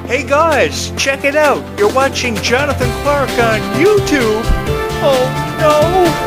Hey guys, check it out. You're watching Jonathan Clarke on YouTube. Oh no!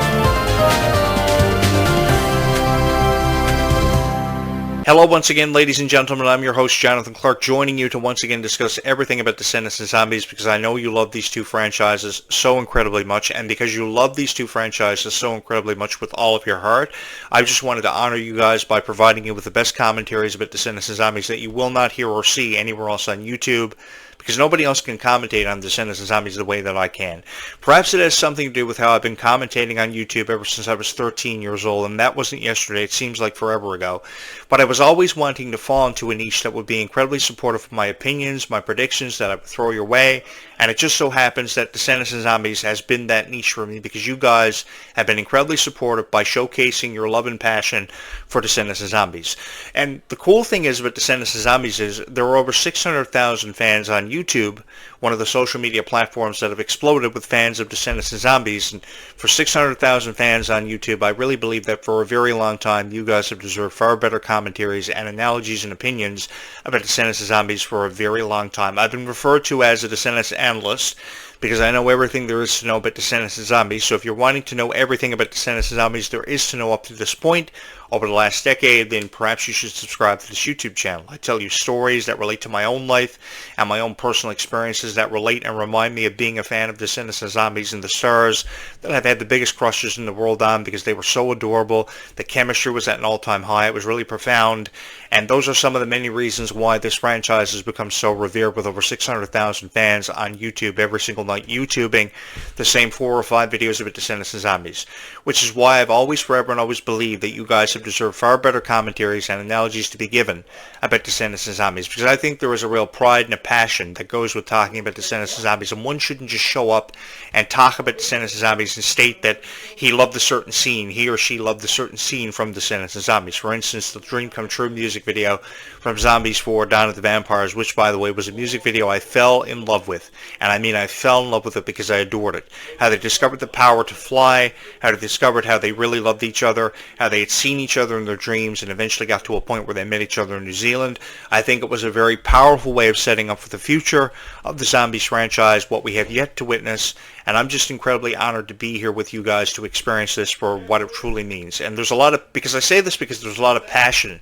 Hello once again, ladies and gentlemen. I'm your host, Jonathan Clarke, joining you to once again discuss everything about Descendants and Zombies, because I know you love these two franchises so incredibly much, and because you love these two franchises so incredibly much with all of your heart, I just wanted to honor you guys by providing you with the best commentaries about Descendants and Zombies that you will not hear or see anywhere else on YouTube, because nobody else can commentate on Descendants and Zombies the way that I can. Perhaps it has something to do with how I've been commentating on YouTube ever since I was 13 years old, and that wasn't yesterday. It seems like forever ago. But I was always wanting to fall into a niche that would be incredibly supportive of my opinions, my predictions that I would throw your way, and it just so happens that Descendants and Zombies has been that niche for me, because you guys have been incredibly supportive by showcasing your love and passion for Descendants and Zombies. And the cool thing is about Descendants and Zombies is there are over 600,000 fans on YouTube, one of the social media platforms that have exploded with fans of Descendants and Zombies. And for 600,000 fans on YouTube, I really believe that for a very long time you guys have deserved far better commentaries and analogies and opinions about Descendants and Zombies for a very long time. I've been referred to as a Descendants analyst because I know everything there is to know about Descendants and Zombies. So if you're wanting to know everything about Descendants and Zombies there is to know up to this point over the last decade, then perhaps you should subscribe to this YouTube channel. I tell you stories that relate to my own life and my own personal experiences that relate and remind me of being a fan of Descendants and Zombies and the stars that I've had the biggest crushes in the world on, because they were so adorable. The chemistry was at an all-time high. It was really profound. And those are some of the many reasons why this franchise has become so revered, with over 600,000 fans on YouTube every single night YouTubing the same 4 or 5 videos about Descendants and Zombies. Which is why I've always, forever, and always believed that you guys have deserved far better commentaries and analogies to be given about Descendants and Zombies, because I think there is a real pride and a passion that goes with talking about Descendants and Zombies, and one shouldn't just show up and talk about Descendants and Zombies and state that he loved a certain scene, he or she loved a certain scene from Descendants and Zombies. For instance, the Dream Come True music video from Zombies 4 Dawn of the Vampires, which by the way was a music video I fell in love with, and I mean I fell in love with it because I adored it. How they discovered the power to fly, how they discovered how they really loved each other, how they had seen each other in their dreams and eventually got to a point where they met each other in New Zealand. I think it was a very powerful way of setting up for the future of the Zombies franchise, what we have yet to witness, and I'm just incredibly honored to be here with you guys to experience this for what it truly means. And there's a lot of, because I say this because there's a lot of passion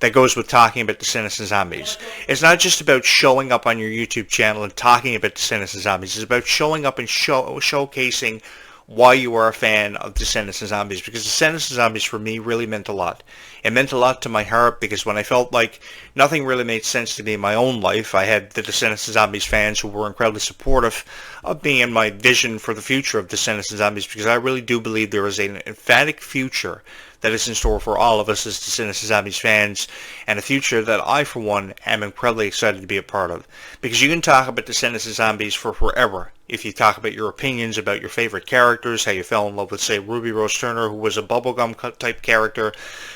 that goes with talking about Descendants and Zombies. It's not just about showing up on your YouTube channel and talking about Descendants and Zombies. It's about showing up and showcasing why you are a fan of Descendants and Zombies, because Descendants and Zombies for me really meant a lot. It meant a lot to my heart, because when I felt like nothing really made sense to me in my own life, I had the Descendants and Zombies fans who were incredibly supportive of me and my vision for the future of Descendants and Zombies, because I really do believe there is an emphatic future that is in store for all of us as Descendants and Zombies fans, and a future that I, for one, am incredibly excited to be a part of. Because you can talk about Descendants and Zombies for forever. If you talk about your opinions about your favorite characters, how you fell in love with, say, Ruby Rose Turner, who was a bubblegum type character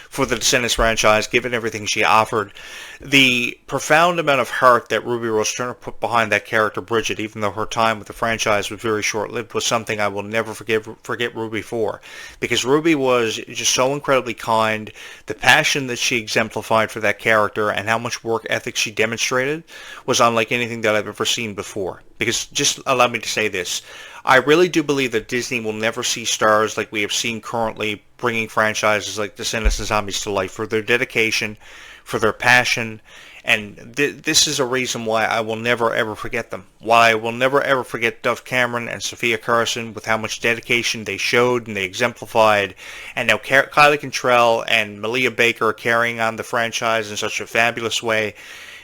for the Descendants franchise, given everything she offered. The profound amount of heart that Ruby Rose Turner put behind that character, Bridget, even though her time with the franchise was very short-lived, was something I will never forget Ruby for. Because Ruby was just so incredibly kind. The passion that she exemplified for that character and how much work ethic she demonstrated was unlike anything that I've ever seen before. Because, just allow me to say this, I really do believe that Disney will never see stars like we have seen currently bringing franchises like Descendants and Zombies to life for their dedication, for their passion, and this is a reason why I will never ever forget them. Why I will never ever forget Dove Cameron and Sophia Carson with how much dedication they showed and they exemplified, and now Kylie Cantrell and Malia Baker carrying on the franchise in such a fabulous way.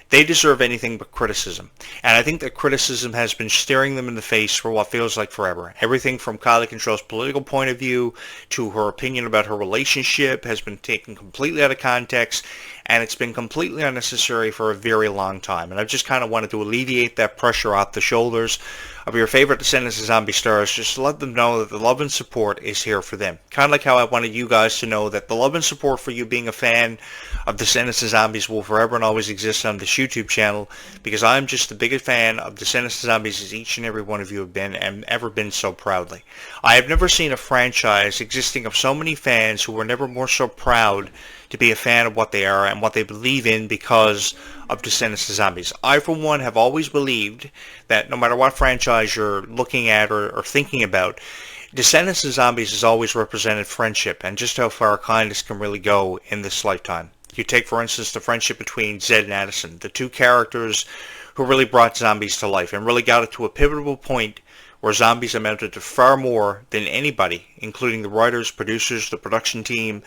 They deserve anything but criticism. And I think that criticism has been staring them in the face for what feels like forever. Everything from Kylie Cantrell's political point of view to her opinion about her relationship has been taken completely out of context, and it's been completely unnecessary for a very long time. And I've just kind of wanted to alleviate that pressure off the shoulders of your favorite Descendants and Zombie stars, just to let them know that the love and support is here for them. Kind of like how I wanted you guys to know that the love and support for you being a fan of Descendants and Zombies will forever and always exist on this YouTube channel, because I'm just the biggest fan of Descendants and Zombies as each and every one of you have been, and ever been so proudly. I have never seen a franchise existing of so many fans who were never more so proud to be a fan of what they are and what they believe in because of Descendants of Zombies. I, for one, have always believed that no matter what franchise you're looking at or thinking about, Descendants of Zombies has always represented friendship and just how far kindness can really go in this lifetime. You take, for instance, the friendship between Zed and Addison, the two characters who really brought zombies to life and really got it to a pivotal point where zombies amounted to far more than anybody, including the writers, producers, the production team,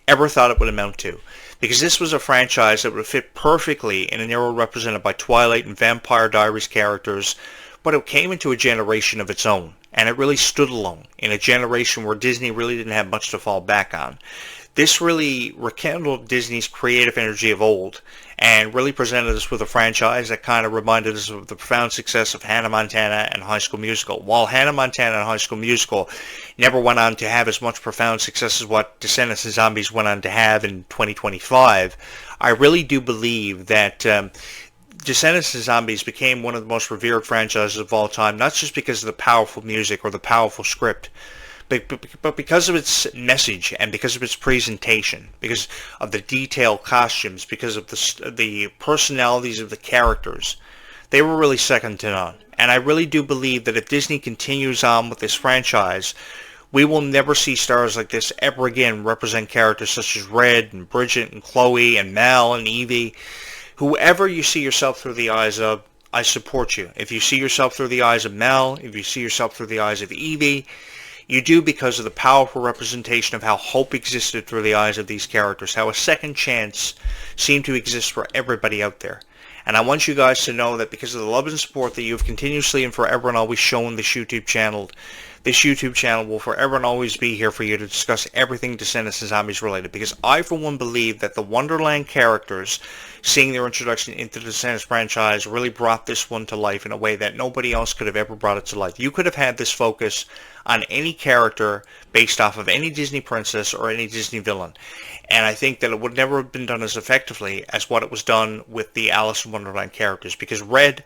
ever thought it would amount to. Because this was a franchise that would fit perfectly in an era represented by Twilight and Vampire Diaries characters, but it came into a generation of its own, and it really stood alone in a generation where Disney really didn't have much to fall back on. This really rekindled Disney's creative energy of old and really presented us with a franchise that kind of reminded us of the profound success of Hannah Montana and High School Musical. While Hannah Montana and High School Musical never went on to have as much profound success as what Descendants of Zombies went on to have in 2025, I really do believe that Descendants of Zombies became one of the most revered franchises of all time, not just because of the powerful music or the powerful script, but because of its message and because of its presentation, because of the detailed costumes, because of the personalities of the characters, they were really second to none. And I really do believe that if Disney continues on with this franchise, we will never see stars like this ever again represent characters such as Red and Bridget and Chloe and Mel and Evie. Whoever you see yourself through the eyes of, I support you. If you see yourself through the eyes of Mel, if you see yourself through the eyes of Evie, you do because of the powerful representation of how hope existed through the eyes of these characters, how a second chance seemed to exist for everybody out there. And I want you guys to know that because of the love and support that you've continuously and forever and always shown this YouTube channel will forever and always be here for you to discuss everything Descendants of Zombies related. Because I, for one, believe that the Wonderland characters, seeing their introduction into the Descendants franchise, really brought this one to life in a way that nobody else could have ever brought it to life. You could have had this focus on any character based off of any Disney princess or any Disney villain. And I think that it would never have been done as effectively as what it was done with the Alice in Wonderland characters, because Red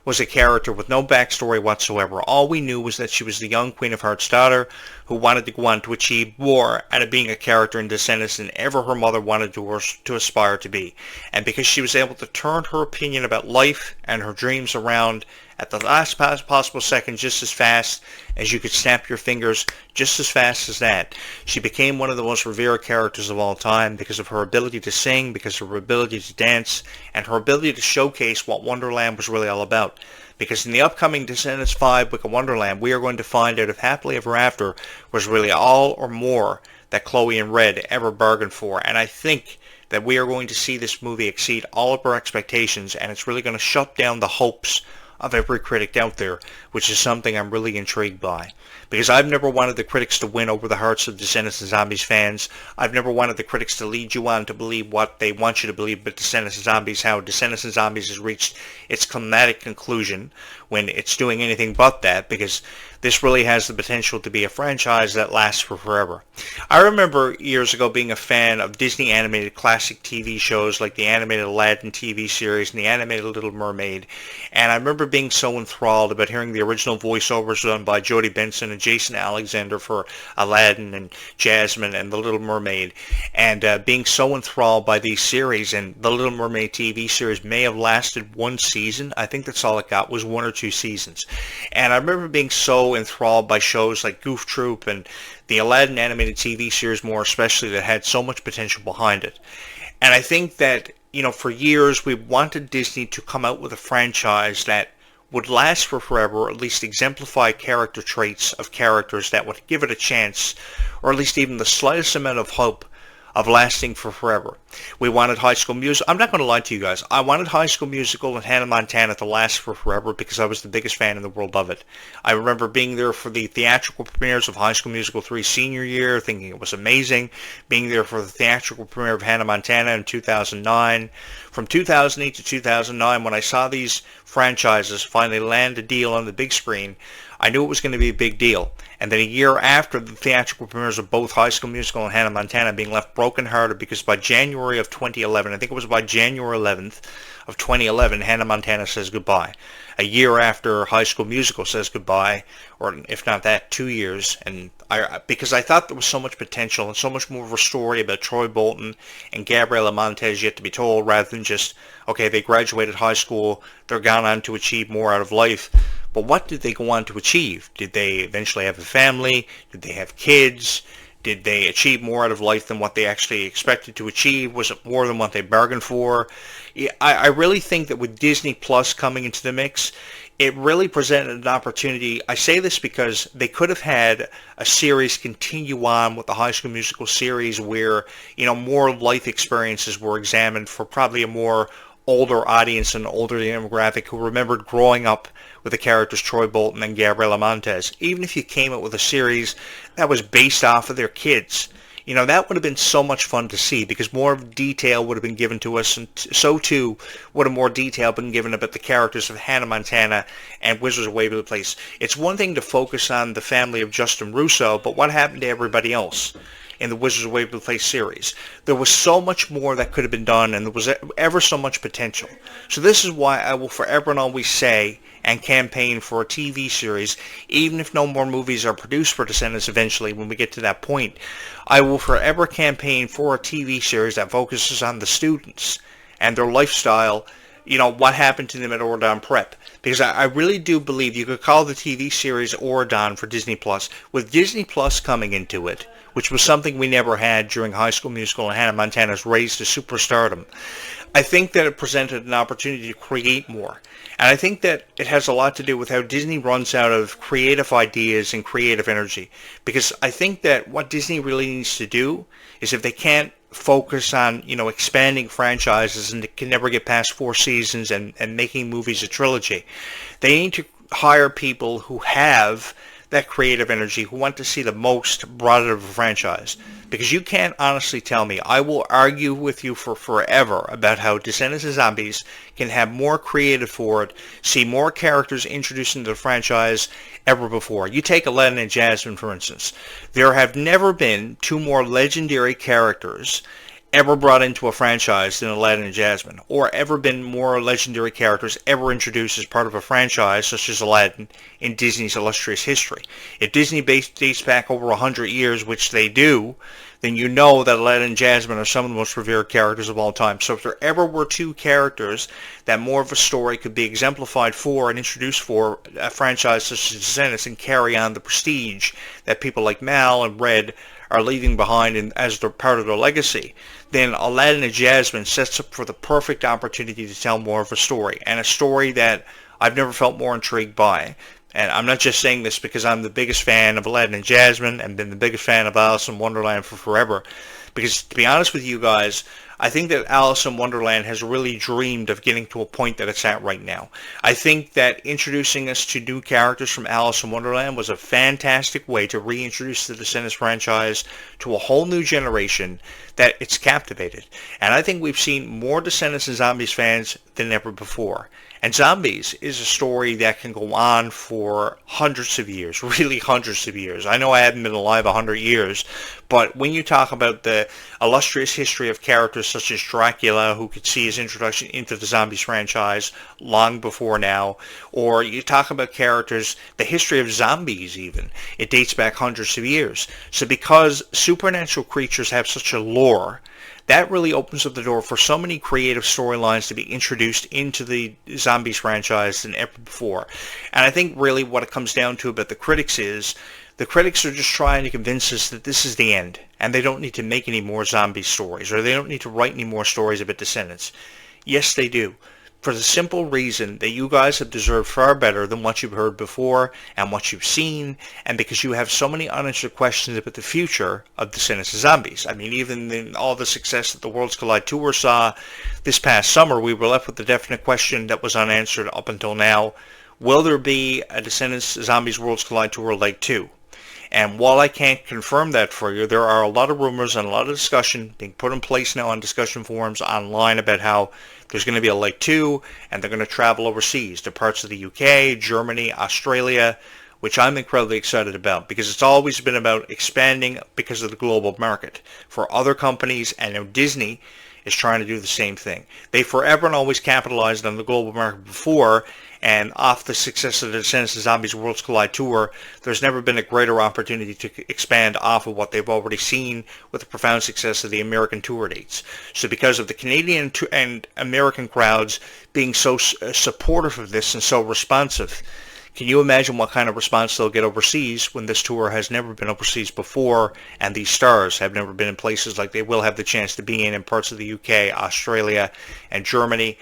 was a character with no backstory whatsoever. All we knew was that she was the young Queen of Hearts' daughter who wanted to go on to achieve more out of being a character in Descendants than ever her mother wanted to aspire to be. And because she was able to turn her opinion about life and her dreams around at the last possible second just as fast as you could snap your fingers, just as fast as that, she became one of the most revered characters of all time because of her ability to sing, because of her ability to dance, and her ability to showcase what Wonderland was really all about. Because in the upcoming Descendants 5 Wicked Wonderland, we are going to find out if Happily Ever After was really all or more that Chloe and Red ever bargained for. And I think that we are going to see this movie exceed all of our expectations, and it's really going to shut down the hopes of every critic out there, which is something I'm really intrigued by. Because I've never wanted the critics to win over the hearts of Descendants of Zombies fans. I've never wanted the critics to lead you on to believe what they want you to believe about Descendants of Zombies, how Descendants of Zombies has reached its climatic conclusion when it's doing anything but that, because this really has the potential to be a franchise that lasts for forever. I remember years ago being a fan of Disney animated classic TV shows like the animated Aladdin TV series and the animated Little Mermaid, and I remember being so enthralled about hearing the original voiceovers done by Jodie Benson and Jason Alexander for Aladdin and Jasmine and the Little Mermaid, and being so enthralled by these series. And the Little Mermaid TV series may have lasted one season. I think that's all it got, was 1 or 2 seasons. And I remember being so enthralled by shows like Goof Troop and the Aladdin animated TV series more especially, that had so much potential behind it. And I think that, for years we wanted Disney to come out with a franchise that would last for forever, or at least exemplify character traits of characters that would give it a chance, or at least even the slightest amount of hope of lasting for forever. We wanted High School Musical. I'm not going to lie to you guys. I wanted High School Musical and Hannah Montana to last for forever because I was the biggest fan in the world of it. I remember being there for the theatrical premieres of High School Musical 3 senior year, thinking it was amazing. Being there for the theatrical premiere of Hannah Montana in 2009. From 2008 to 2009, when I saw these franchises finally land a deal on the big screen, I knew it was going to be a big deal. And then a year after the theatrical premieres of both High School Musical and Hannah Montana, being left brokenhearted because by January January of 2011. I think it was by January 11th of 2011, Hannah Montana says goodbye. A year after High School Musical says goodbye, or if not that, 2 years. And because I thought there was so much potential and so much more of a story about Troy Bolton and Gabriela Montez yet to be told, rather than just, okay, they graduated high school, they're gone on to achieve more out of life. But what did they go on to achieve? Did they eventually have a family? Did they have kids? Did they achieve more out of life than what they actually expected to achieve? Was it more than what they bargained for? I really think that with Disney Plus coming into the mix, it really presented an opportunity. I say this because they could have had a series continue on with the High School Musical series where, more life experiences were examined for probably a more older audience and older demographic who remembered growing up with the characters Troy Bolton and Gabriela Montez. Even if you came up with a series that was based off of their kids, that would have been so much fun to see, because more detail would have been given to us, and so too would have more detail been given about the characters of Hannah Montana and Wizards of Waverly Place. It's one thing to focus on the family of Justin Russo, but what happened to everybody else in the Wizards of Waverly Place series? There was so much more that could have been done, and there was ever so much potential. So this is why I will forever and always say and campaign for a TV series, even if no more movies are produced for Descendants eventually when we get to that point. I will forever campaign for a TV series that focuses on the students and their lifestyle, what happened to them at Oregon Prep. Because I really do believe you could call the TV series Oregon for Disney Plus. With Disney Plus coming into it, which was something we never had during High School Musical and Hannah Montana's raise to superstardom, I think that it presented an opportunity to create more. And I think that it has a lot to do with how Disney runs out of creative ideas and creative energy. Because I think that what Disney really needs to do is, if they can't focus on, expanding franchises and can never get past 4 seasons and making movies a trilogy, they need to hire people who have that creative energy, who want to see the most brought out of a franchise. Because you can't honestly tell me, I will argue with you for forever about how Descendants of Zombies can have more creative for it, see more characters introduced into the franchise ever before. You take Aladdin and Jasmine, for instance. There have never been 2 more legendary characters ever brought into a franchise than Aladdin and Jasmine, or ever been more legendary characters ever introduced as part of a franchise such as Aladdin in Disney's illustrious history. If Disney dates back over 100 years, which they do, then you know that Aladdin and Jasmine are some of the most revered characters of all time. So if there ever were 2 characters that more of a story could be exemplified for and introduced for a franchise such as Descendants and carry on the prestige that people like Mal and Red are leaving behind as they're part of their legacy, then Aladdin and Jasmine sets up for the perfect opportunity to tell more of a story, and a story that I've never felt more intrigued by. And I'm not just saying this because I'm the biggest fan of Aladdin and Jasmine and been the biggest fan of Alice in Wonderland for forever. Because to be honest with you guys, I think that Alice in Wonderland has really dreamed of getting to a point that it's at right now. I think that introducing us to new characters from Alice in Wonderland was a fantastic way to reintroduce the Descendants franchise to a whole new generation that it's captivated. And I think we've seen more Descendants and Zombies fans than ever before. And Zombies is a story that can go on for hundreds of years, really hundreds of years. I know I haven't been alive 100 years, but when you talk about the illustrious history of characters such as Dracula, who could see his introduction into the Zombies franchise long before now, or you talk about characters, the history of zombies even, it dates back hundreds of years. So because supernatural creatures have such a lore, that really opens up the door for so many creative storylines to be introduced into the Zombies franchise than ever before. And I think really what it comes down to about the critics is, the critics are just trying to convince us that this is the end, and they don't need to make any more zombie stories, or they don't need to write any more stories about Descendants. Yes, they do. For the simple reason that you guys have deserved far better than what you've heard before and what you've seen, and because you have so many unanswered questions about the future of Descendants of Zombies. I mean, even in all the success that the Worlds Collide Tour saw this past summer, we were left with the definite question that was unanswered up until now. Will there be a Descendants Zombies Worlds Collide Tour Leg 2? And while I can't confirm that for you, there are a lot of rumors and a lot of discussion being put in place now on discussion forums online about how there's going to be a Leg 2, and they're going to travel overseas to parts of the UK, Germany, Australia, which I'm incredibly excited about, because it's always been about expanding because of the global market. For other companies, and now Disney is trying to do the same thing. They forever and always capitalized on the global market before, and off the success of the Descendants of Zombies Worlds Collide tour, there's never been a greater opportunity to expand off of what they've already seen with the profound success of the American tour dates. So because of the Canadian and American crowds being so supportive of this and so responsive, can you imagine what kind of response they'll get overseas when this tour has never been overseas before, and these stars have never been in places like they will have the chance to be in parts of the UK, Australia, and Germany?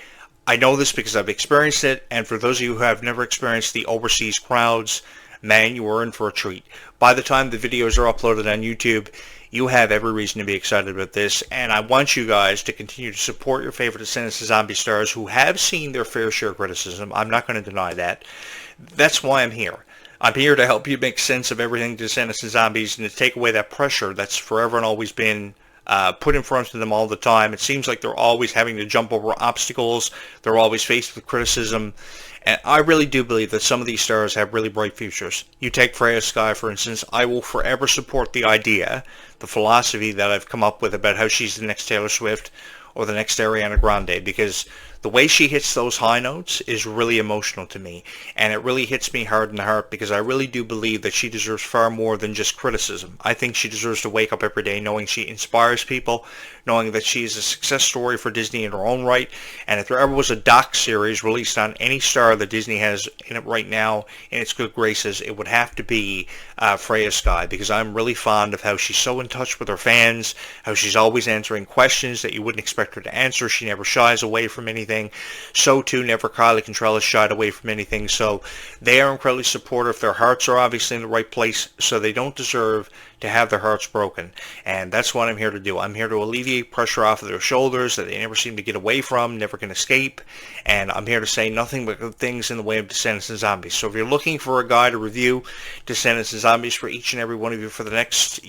I know this because I've experienced it, and for those of you who have never experienced the overseas crowds, man, you are in for a treat. By the time the videos are uploaded on YouTube, you have every reason to be excited about this, and I want you guys to continue to support your favorite Descendants of Zombie stars who have seen their fair share of criticism. I'm not going to deny that. That's why I'm here. I'm here to help you make sense of everything Descendants of Zombies and to take away that pressure that's forever and always been put in front of them all the time. It seems like they're always having to jump over obstacles. They're always faced with criticism. And I really do believe that some of these stars have really bright futures. You take Freya Sky, for instance. I will forever support the idea, the philosophy that I've come up with about how she's the next Taylor Swift or the next Ariana Grande, because the way she hits those high notes is really emotional to me, and it really hits me hard in the heart because I really do believe that she deserves far more than just criticism. I think she deserves to wake up every day knowing she inspires people, knowing that she is a success story for Disney in her own right, and if there ever was a doc series released on any star that Disney has in it right now in its good graces, it would have to be Freya Sky, because I'm really fond of how she's so in touch with her fans, how she's always answering questions that you wouldn't expect her to answer. She never shies away from anything. So too, never Kylie Contreras shied away from anything. So they are incredibly supportive. Their hearts are obviously in the right place, so they don't deserve to have their hearts broken. And that's what I'm here to do. I'm here to alleviate pressure off of their shoulders that they never seem to get away from, never can escape. And I'm here to say nothing but good things in the way of Descendants and Zombies. So if you're looking for a guy to review Descendants and Zombies for each and every one of you for the next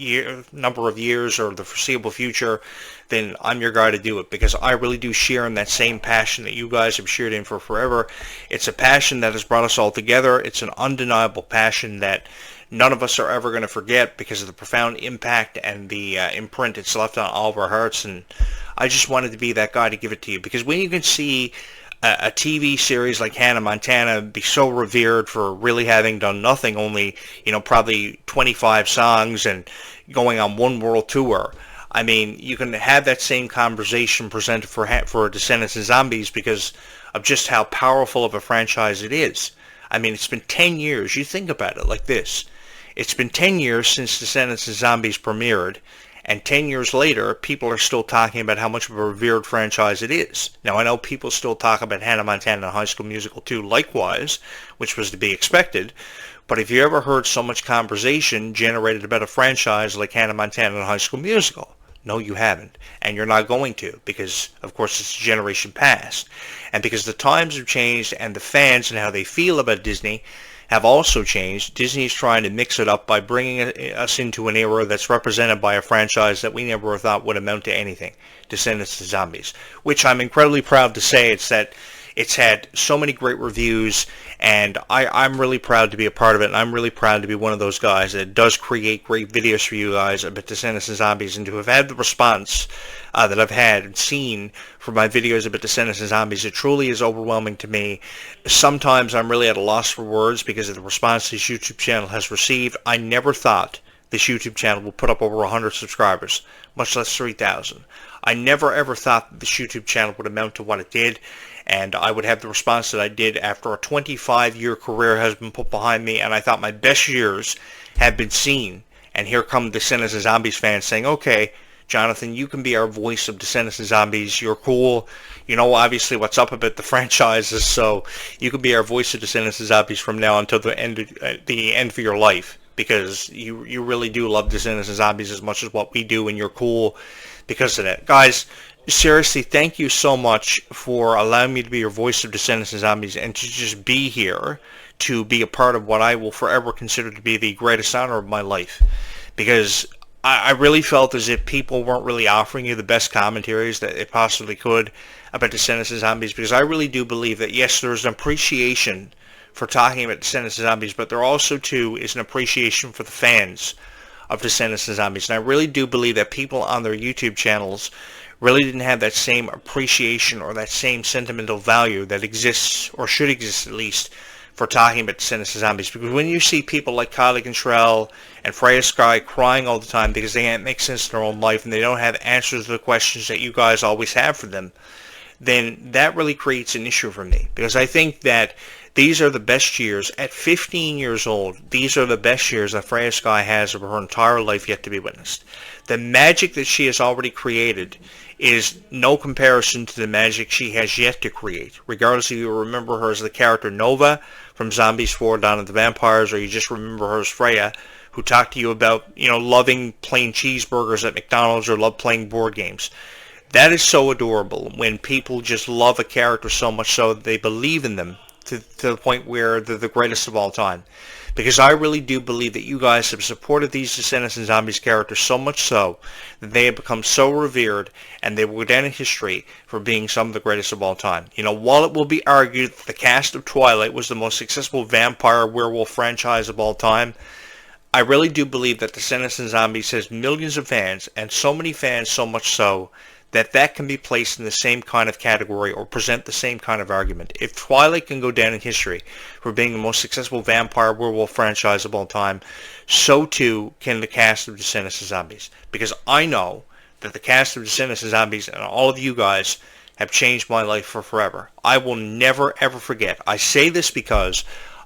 number of years or the foreseeable future, then I'm your guy to do it, because I really do share in that same passion that you guys have shared in for forever. It's a passion that has brought us all together. It's an undeniable passion that none of us are ever going to forget because of the profound impact and the imprint it's left on all of our hearts. And I just wanted to be that guy to give it to you, because when you can see a TV series like Hannah Montana be so revered for really having done nothing, only, probably 25 songs and going on one world tour, I mean, you can have that same conversation presented for Descendants and Zombies because of just how powerful of a franchise it is. I mean, it's been 10 years. You think about it like this. It's been 10 years since Descendants and Zombies premiered, and 10 years later, people are still talking about how much of a revered franchise it is. Now, I know people still talk about Hannah Montana and High School Musical 2 likewise, which was to be expected, but have you ever heard so much conversation generated about a franchise like Hannah Montana and High School Musical? No, you haven't, and you're not going to, because, of course, it's a generation past, and because the times have changed and the fans and how they feel about Disney have also changed. Disney is trying to mix it up by bringing us into an era that's represented by a franchise that we never thought would amount to anything, Descendants of Zombies, which I'm incredibly proud to say it's had so many great reviews, and I'm really proud to be a part of it, and I'm really proud to be one of those guys that does create great videos for you guys about Descendants and Zombies, and to have had the response that I've had and seen for my videos about Descendants and Zombies. It truly is overwhelming to me. Sometimes I'm really at a loss for words because of the response this YouTube channel has received. I never thought this YouTube channel would put up over 100 subscribers, much less 3,000. I never ever thought that this YouTube channel would amount to what it did, and I would have the response that I did after a 25-year career has been put behind me, and I thought my best years have been seen. And here come Descendants and Zombies fans saying, okay, Jonathan, you can be our voice of Descendants and Zombies. You're cool. You know obviously what's up about the franchises, so you can be our voice of Descendants and Zombies from now until the end of your life, because you really do love Descendants and Zombies as much as what we do, and you're cool because of that. Guys, seriously, thank you so much for allowing me to be your voice of Descendants and Zombies and to just be here to be a part of what I will forever consider to be the greatest honor of my life. Because I really felt as if people weren't really offering you the best commentaries that they possibly could about Descendants and Zombies, because I really do believe that, yes, there's an appreciation for talking about Descendants and Zombies, but there also, too, is an appreciation for the fans of Descendants and Zombies. And I really do believe that people on their YouTube channels really didn't have that same appreciation or that same sentimental value that exists, or should exist at least, for talking about Descendants of Zombies. Because when you see people like Kylie Cantrell and Freya Sky crying all the time because they can't make sense of their own life and they don't have answers to the questions that you guys always have for them, then that really creates an issue for me. Because I think that these are the best years. At 15 years old, these are the best years that Freya Sky has of her entire life yet to be witnessed. The magic that she has already created is no comparison to the magic she has yet to create. Regardless if you remember her as the character Nova from Zombies 4 Dawn of the Vampires, or you just remember her as Freya, who talked to you about, loving plain cheeseburgers at McDonald's or love playing board games. That is so adorable when people just love a character so much so that they believe in them to the point where they're the greatest of all time. Because I really do believe that you guys have supported these Descendants and Zombies characters so much so that they have become so revered, and they will go down in history for being some of the greatest of all time. While it will be argued that the cast of Twilight was the most successful vampire werewolf franchise of all time, I really do believe that Descendants and Zombies has millions of fans, and so many fans so much so that can be placed in the same kind of category or present the same kind of argument. If Twilight can go down in history for being the most successful vampire werewolf franchise of all time, so too can the cast of Descendants of Zombies. Because I know that the cast of Descendants of Zombies and all of you guys have changed my life for forever. I will never ever forget. I say this because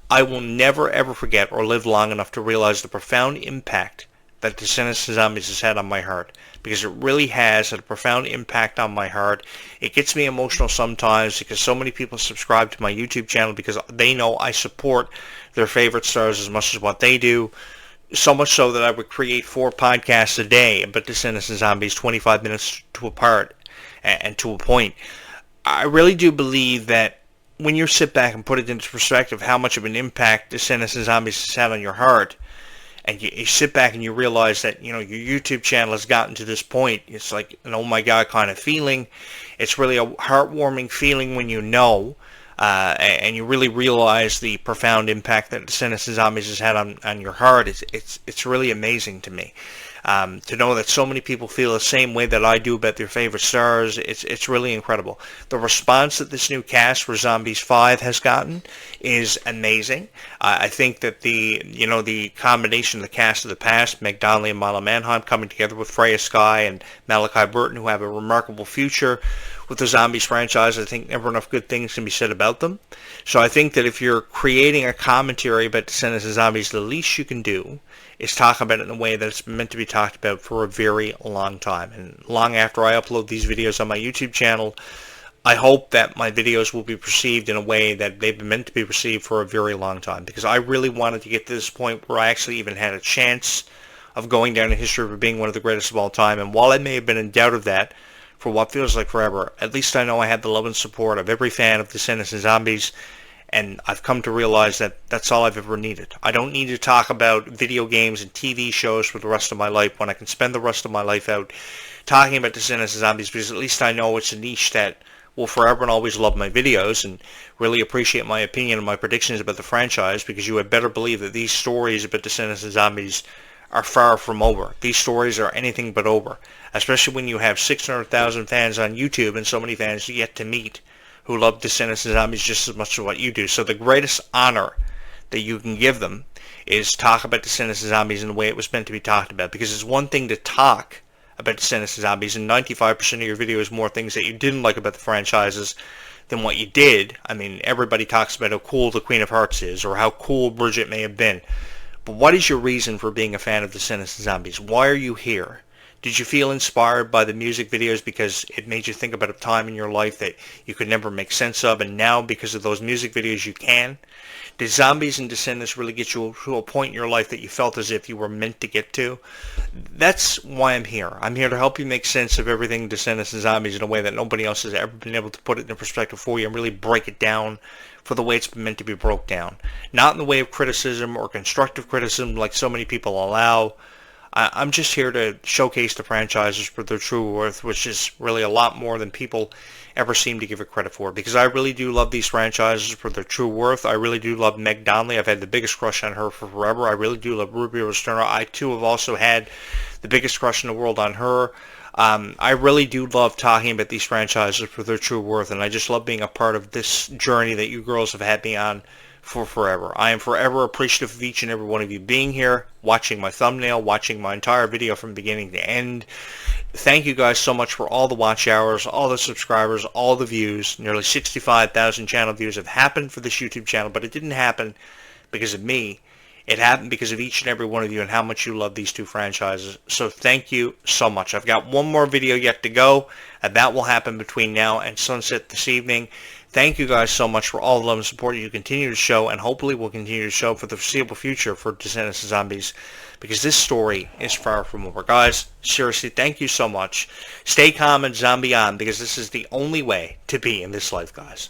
I will never ever forget or live long enough to realize the profound impact that Descendants of Zombies has had on my heart. Because it really has had a profound impact on my heart. It gets me emotional sometimes because so many people subscribe to my YouTube channel because they know I support their favorite stars as much as what they do. So much so that I would create 4 podcasts a day about Descendants and Zombies, 25 minutes to apart and to a point. I really do believe that when you sit back and put it into perspective how much of an impact Descendants and Zombies has had on your heart, and you sit back and you realize that, your YouTube channel has gotten to this point. It's like an oh my god kind of feeling. It's really a heartwarming feeling when you know, and you really realize the profound impact that Descendants and Zombies has had on your heart. It's really amazing to me. To know that so many people feel the same way that I do about their favorite stars, it's really incredible. The response that this new cast for Zombies 5 has gotten is amazing. I think that the combination of the cast of the past, Meg Donnelly and Milo Manheim, coming together with Freya Sky and Malachi Burton, who have a remarkable future with the Zombies franchise, I think never enough good things can be said about them. So I think that if you're creating a commentary about Descendants of Zombies, the least you can do is talk about it in a way that it's meant to be talked about for a very long time. And long after I upload these videos on my YouTube channel, I hope that my videos will be perceived in a way that they've been meant to be perceived for a very long time. Because I really wanted to get to this point where I actually even had a chance of going down in history for being one of the greatest of all time. And while I may have been in doubt of that for what feels like forever, at least I know I had the love and support of every fan of Descendants and Zombies. And I've come to realize that that's all I've ever needed. I don't need to talk about video games and TV shows for the rest of my life when I can spend the rest of my life out talking about Descendants and Zombies, because at least I know it's a niche that will forever and always love my videos and really appreciate my opinion and my predictions about the franchise, because you had better believe that these stories about Descendants and Zombies are far from over. These stories are anything but over, especially when you have 600,000 fans on YouTube and so many fans yet to meet who love Descendants and Zombies just as much as what you do. So the greatest honor that you can give them is talk about Descendants and Zombies in the way it was meant to be talked about. Because it's one thing to talk about Descendants and Zombies, and 95% of your video is more things that you didn't like about the franchises than what you did. I mean, everybody talks about how cool the Queen of Hearts is, or how cool Bridget may have been. But what is your reason for being a fan of Descendants and Zombies? Why are you here? Did you feel inspired by the music videos because it made you think about a time in your life that you could never make sense of, and now because of those music videos you can? Did Zombies and Descendants really get you to a point in your life that you felt as if you were meant to get to? That's why I'm here. I'm here to help you make sense of everything Descendants and Zombies in a way that nobody else has ever been able to put it into perspective for you and really break it down for the way it's been meant to be broke down. Not in the way of criticism or constructive criticism like so many people allow. I'm just here to showcase the franchises for their true worth, which is really a lot more than people ever seem to give it credit for. Because I really do love these franchises for their true worth. I really do love Meg Donnelly. I've had the biggest crush on her for forever. I really do love Ruby Rosterna. I too have also had the biggest crush in the world on her. I really do love talking about these franchises for their true worth, and I just love being a part of this journey that you girls have had me on for forever. I am forever appreciative of each and every one of you being here, watching my thumbnail, watching my entire video from beginning to end. Thank you guys so much for all the watch hours, all the subscribers, all the views. Nearly 65,000 channel views have happened for this YouTube channel, but it didn't happen because of me. It happened because of each and every one of you and how much you love these two franchises. So thank you so much. I've got one more video yet to go, and that will happen between now and sunset this evening. Thank you guys so much for all the love and support you continue to show, and hopefully will continue to show for the foreseeable future for Descendants of Zombies, because this story is far from over. Guys, seriously, thank you so much. Stay calm and zombie on, because this is the only way to be in this life, guys.